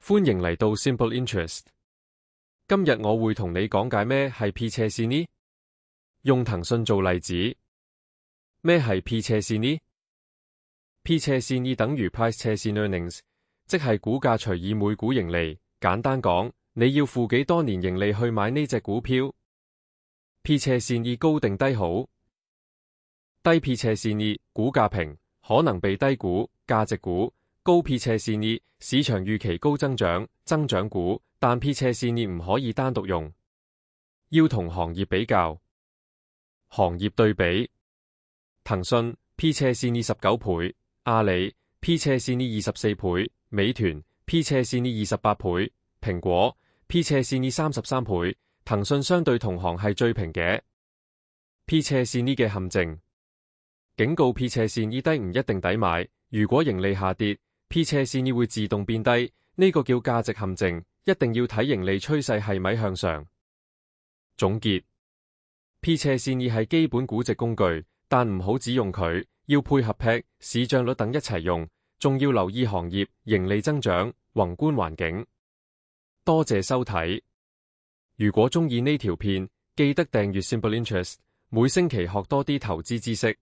歡迎嚟到 Simple Interest。今日我會同你講解咩係 P 斜線呢？用騰訊做例子。咩係 P 斜線呢？ P 斜線 E 等於 Price 斜線 Earnings， 即係股價除以每股盈利。簡單講，你要付幾多年盈利去買呢隻股票？ P 斜線 E 高定低好？低 P 斜線 E 股價平，可能被低估，價值股。高 P 斜線 E 市場預期高增長，增長股，但 P 斜線 E 唔可以單獨用，要同行業比較。行業對比：騰訊 P 斜線 E 19倍，阿里 P 斜線 E 24倍，美團 P 斜線 E 28倍，蘋果 P 斜線 E 33倍。騰訊相對同行係最平嘅。P 斜線 E 嘅陷阱：警告 P 斜線 E 低唔一定抵買，如果盈利下跌，P 斜線 E 會自動變低，呢個叫價值陷阱，一定要睇盈利趨勢係咪向上。總結： P 斜線 E 係基本估值工具，但唔好只用佢，要配合 PE、市賬率等一齊用，仲要留意行業、盈利增長、宏觀環境。多謝收睇。如果鍾意呢條片，記得訂閱 Simple Interest，每星期學多啲投資知識。